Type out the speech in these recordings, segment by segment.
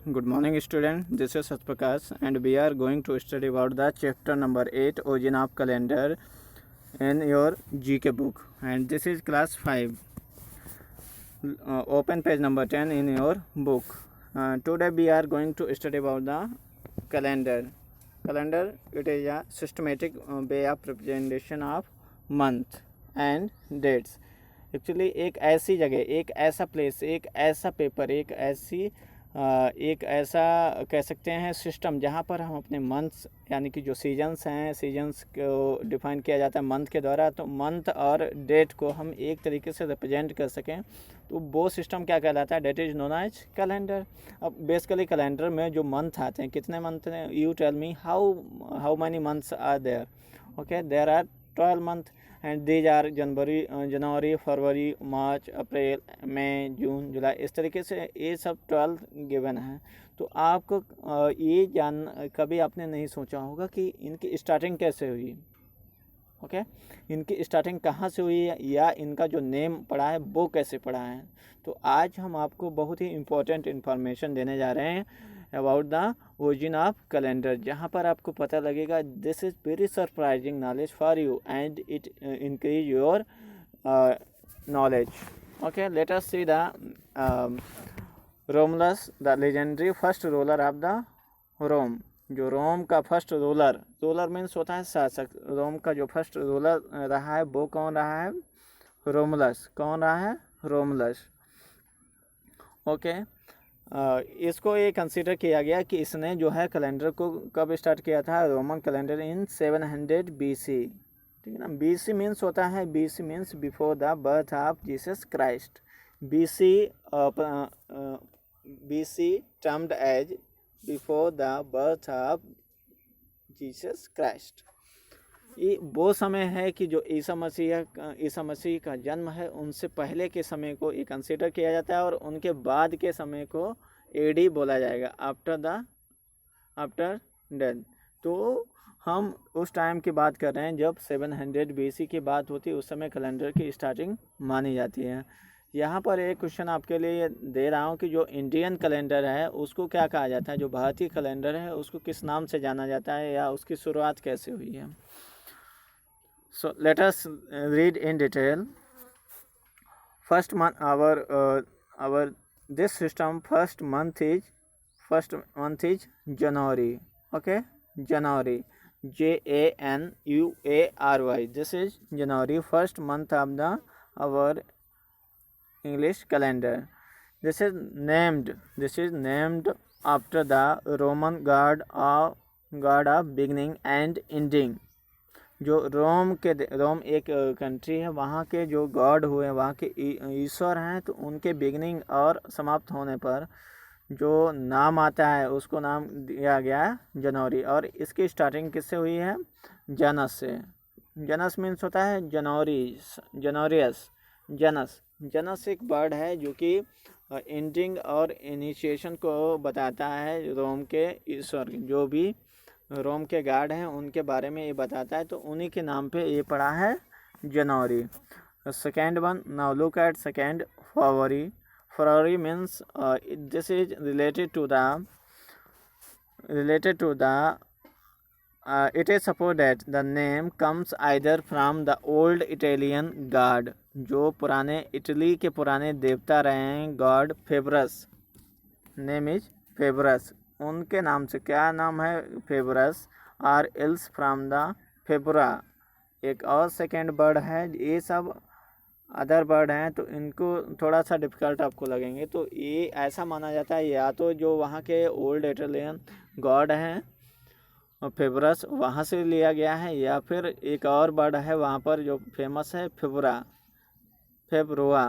Good morning, student. This is Satprakash, and we are going to study about the chapter number 8, Origin of Calendar, in your GK book. And this is class 5. Open page number 10 in your book. Today we are going to study about the calendar. Calendar, it is a systematic way of representation of month and dates. Actually एक ऐसी जगह, एक ऐसा place, एक ऐसा paper, एक ऐसा कह सकते हैं सिस्टम जहाँ पर हम अपने मंथ्स यानी कि जो सीजन्स हैं, सीजन्स को डिफाइन किया जाता है मंथ के द्वारा, तो मंथ और डेट को हम एक तरीके से रिप्रेजेंट कर सकें, तो वो सिस्टम क्या कहलाता है? That is known as calendar. अब बेसिकली कैलेंडर में जो मंथ आते हैं, कितने मंथ हैं? You tell me how many months are there. Okay, there are 12 months and these are January, February, March, April, May, June, July. इस तरीके से ये सब 12 गिवन है. तो आपको ये कभी आपने नहीं सोचा होगा कि इनकी स्टार्टिंग कैसे हुई. ओके, इनकी स्टार्टिंग कहाँ से हुई है या इनका जो नेम पड़ा है वो कैसे पड़ा है. तो आज हम आपको बहुत ही इम्पोर्टेंट इन्फॉर्मेशन देने जा रहे हैं about the origin of calendar, जहाँ पर आपको पता लगेगा this is very surprising knowledge for you and it increase your knowledge. Okay, let us see the Romulus, the legendary first ruler of the Rome. जो रोम का first ruler means होता है शासक. रोम का जो फर्स्ट रूलर रहा है वो कौन रहा है? रोमलस. कौन रहा है? रोमलस. ओके, इसको ये कंसीडर किया गया कि इसने जो है कैलेंडर को कब स्टार्ट किया था? Roman calendar in 700 BC. ठीक है ना. BC मीन्स होता है, BC means before the birth of Jesus Christ. BC termed as before the birth of Jesus Christ. ये वो समय है कि जो ईसा मसीह का जन्म है उनसे पहले के समय को ये कंसीडर किया जाता है और उनके बाद के समय को AD बोला जाएगा, आफ्टर डेथ. तो हम उस टाइम की बात कर रहे हैं जब 700 BC की बात होती है, उस समय कैलेंडर की स्टार्टिंग मानी जाती है. यहाँ पर एक क्वेश्चन आपके लिए दे रहा हूँ कि जो इंडियन कैलेंडर है उसको क्या कहा जाता है? जो भारतीय कैलेंडर है उसको किस नाम से जाना जाता है या उसकी शुरुआत कैसे हुई है? So let us read in detail. First month, our this system first month is January. Okay, January, January. This is January, first month of the our English calendar. This is named after the Roman god of beginning and ending. जो रोम एक country है, वहाँ के जो God हुए, वहाँ के ईश्वर हैं, तो उनके बिगनिंग और समाप्त होने पर जो नाम आता है उसको नाम दिया गया है जनवरी. और इसकी स्टार्टिंग किससे हुई है? जनस से. जनस मीन्स होता है जनोरियस. जनस एक वर्ड है जो कि एंडिंग और इनिशिएशन को बताता है. रोम के ईश्वर, जो भी रोम के गार्ड हैं, उनके बारे में ये बताता है, तो उन्हीं के नाम पे ये पड़ा है जनवरी. Second one, now look at second, February means this is related to the it is supposed that the name comes either from the old Italian god, जो पुराने इटली के पुराने देवता रहे हैं, god Februus. Name is Februus. उनके नाम से. क्या नाम है? Februus. Or else from the Februa. एक और सेकेंड वर्ड है. ये सब अदर वर्ड हैं तो इनको थोड़ा सा डिफ़िकल्ट आपको लगेंगे. तो ये ऐसा माना जाता है या तो जो वहाँ के ओल्ड इटालियन गॉड हैं फेबरस, वहाँ से लिया गया है, या फिर एक और वर्ड है वहाँ पर जो फेमस है, फेब्रुआ.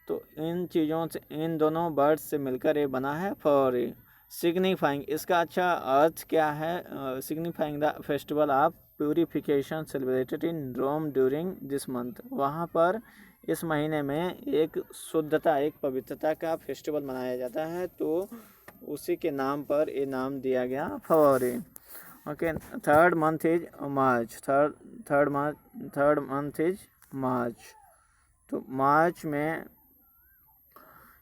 तो इन चीज़ों से, इन दोनों वर्ड्स से मिलकर ये बना है फरवरी. सिग्निफाइंग, इसका अच्छा अर्थ क्या है? Signifying the festival of purification celebrated in Rome during this month. वहाँ पर इस महीने में एक शुद्धता, एक पवित्रता का फेस्टिवल मनाया जाता है, तो उसी के नाम पर ये नाम दिया गया फरवरी. Okay, third month is March. Third month is March. तो मार्च में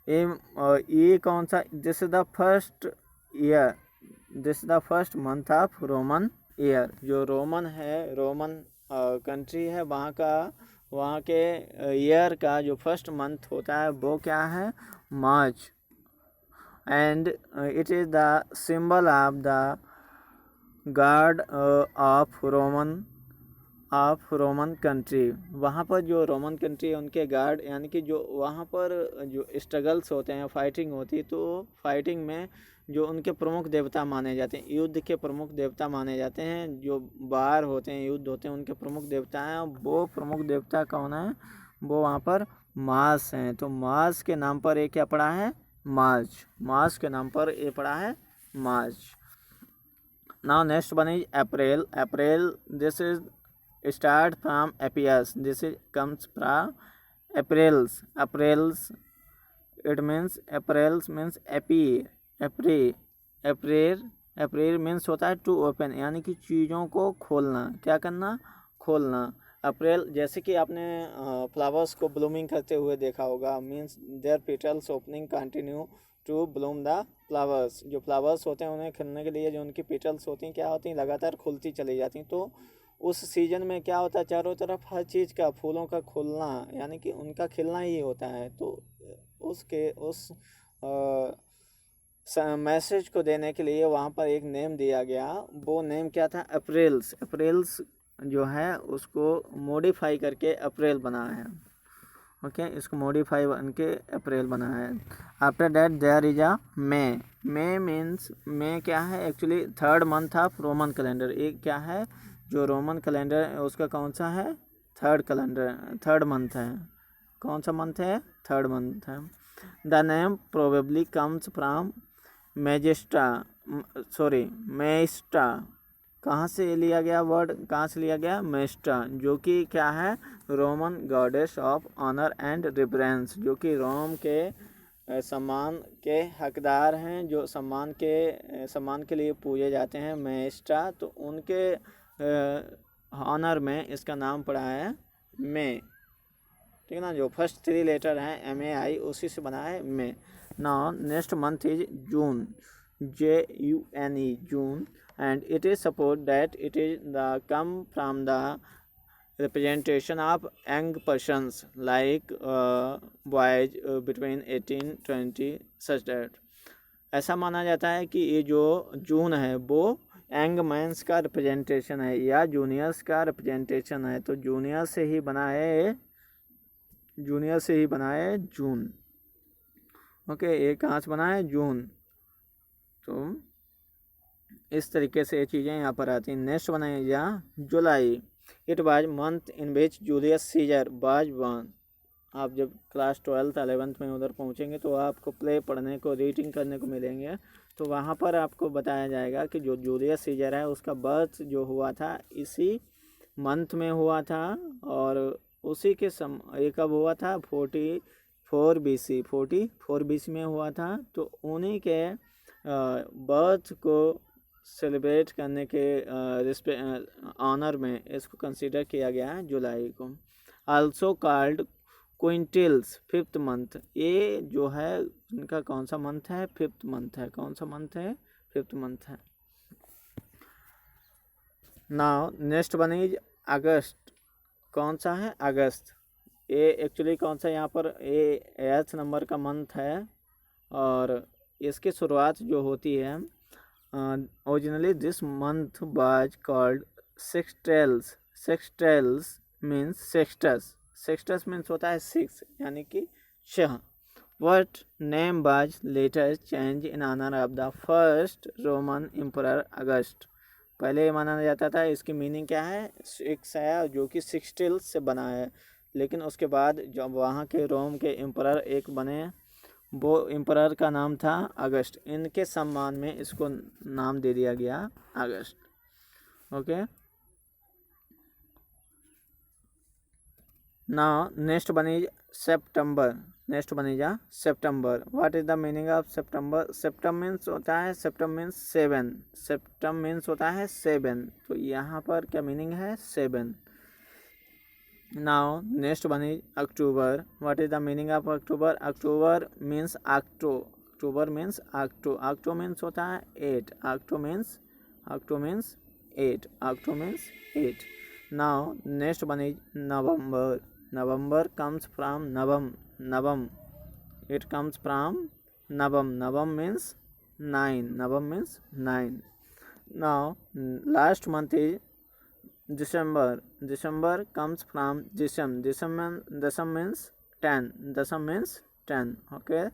ये कौन सा? This is the first year, this the first month of Roman year. जो रोमन है, रोमन कंट्री है, वहाँ के ईयर का जो फर्स्ट मंथ होता है वो क्या है, March. And it is the symbol of the god of Roman country. वहाँ पर जो रोमन कंट्री है उनके गार्ड, यानी कि जो वहाँ पर जो स्ट्रगल्स होते हैं, फाइटिंग होती है, तो फाइटिंग में जो उनके प्रमुख देवता माने जाते हैं, युद्ध के प्रमुख देवता माने जाते हैं, जो वार होते हैं, युद्ध होते हैं, उनके प्रमुख देवता हैं, वो प्रमुख देवता कौन है, वो वहाँ पर मार्स हैं। तो मार्स के नाम पर ये क्या पड़ा है, मार्च। मार्स के नाम पर ये पड़ा है March. Now next one is April. April, this is start from appears, this is comes from Aprils. It means Aprils means April means होता है to open, यानी कि चीज़ों को खोलना, क्या करना, खोलना। अप्रैल, जैसे कि आपने फ्लावर्स को ब्लूमिंग करते हुए देखा होगा, means their petals opening continue to bloom the flowers. जो फ्लावर्स होते हैं उन्हें खिलने के लिए जो उनकी पेटल्स होती हैं क्या होती हैं, लगातार खुलती चली जाती हैं। तो उस सीजन में क्या होता है, चारों तरफ हर चीज़ का, फूलों का खुलना, यानी कि उनका खिलना ही होता है। तो उस मैसेज को देने के लिए वहाँ पर एक नेम दिया गया। वो नेम क्या था, अप्रैल्स। अप्रैल्स जो है उसको मॉडिफाई करके अप्रैल बना है। ओके, इसको मॉडिफाई बन के अप्रैल बना है। After that there is a May. May means, May क्या है, actually third month of Roman calendar. एक क्या है, जो रोमन कैलेंडर है उसका कौन सा है, थर्ड मंथ है। कौन सा मंथ है, थर्ड मंथ है। The name probably comes from Maiesta, Maesta. कहाँ से लिया गया वर्ड, कहाँ से लिया गया, मेस्टा, जो कि क्या है, Roman goddess of honour and reverence, जो कि रोम के सम्मान के हकदार हैं, जो सम्मान के लिए पूजे जाते हैं, मेस्टा। तो उनके ऑनर में इसका नाम पड़ा है मे, ठीक है ना। जो फर्स्ट 3 लेटर हैं MAI, उसी से बना है May. Now next month is June, JUNE, June. And it is suppose that it is the come from the representation of young persons like boys between 18-20 such that। ऐसा माना जाता है कि ये जो जून है वो यंग मैंस का रिप्रेजेंटेशन है या जूनियर्स का रिप्रेजेंटेशन है। तो जूनियर से ही बना है जून। ओके, ये कहाँ से बना है, जून। तो इस तरीके से ये चीज़ें यहाँ पर आती हैं। नेक्स्ट बनाई जा जुलाई। It was month in which Julius Caesar was born. आप जब क्लास 12th 11th में उधर पहुँचेंगे तो आपको प्ले पढ़ने को, रीडिंग करने को मिलेंगे। तो वहाँ पर आपको बताया जाएगा कि जो जूलियस सीजर है उसका बर्थ जो हुआ था इसी मंथ में हुआ था, और उसी के ये कब हुआ था, 44 BC में हुआ था। तो उन्हीं के बर्थ को सेलिब्रेट करने के ऑनर में इसको कंसिडर किया गया है जुलाई को। Also called Quintilis, 5th month. ये जो है इनका कौन सा मंथ है, 5th मंथ है। कौन सा मंथ है, 5th मंथ है। नाउ नेक्स्ट वन इज अगस्त। कौन सा है, अगस्त। ये एक्चुअली कौन सा, यहाँ पर ये 8th नंबर का मंथ है, और इसकी शुरुआत जो होती है, originally this month was called Sextilis means Sextus means होता है 6, यानी कि 6। What name was later change in honour of the first Roman emperor August. पहले ये माना जाता था इसकी मीनिंग क्या है, 6 है, जो कि सेक्सटेल्स से बना है। लेकिन उसके बाद जब वहाँ के रोम के एम्परर एक बने, वो एम्परर का नाम था अगस्त। इनके सम्मान में इसको नाम दे दिया गया अगस्त। ओके, नाउ नेक्स्ट बनी सितंबर। What is the meaning of September. Septem means होता है 7। तो यहाँ पर क्या मीनिंग है, 7। Now next one is October. What is the meaning of October. October means octo October means octo means होता है 8, octo means 8, octo means 8. Now next one is November. November comes from Navam. It comes from Navam. Navam means 9. Navam means 9. Now last month is December. December comes from Decem. Decem means 10. Decem means 10. Okay.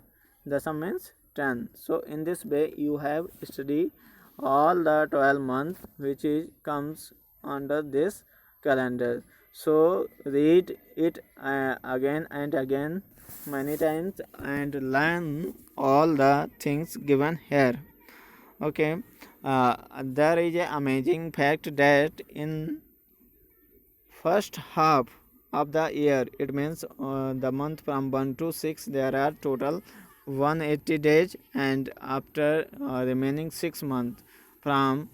Decem means 10. So in this way you have studied all the 12 months which is comes under this calendar. So read it again and again many times and learn all the things given here. Okay. There is an amazing fact that in first half of the year, it means the month from 1 to 6, there are total 180 days, and after remaining 6 months from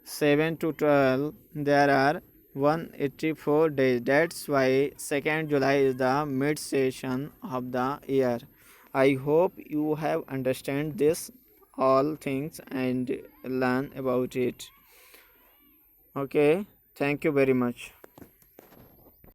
7 to 12 there are 184 days. That's why 2nd July is the mid session of the year. I hope you have understand this all things and learn about it. Okay, thank you very much.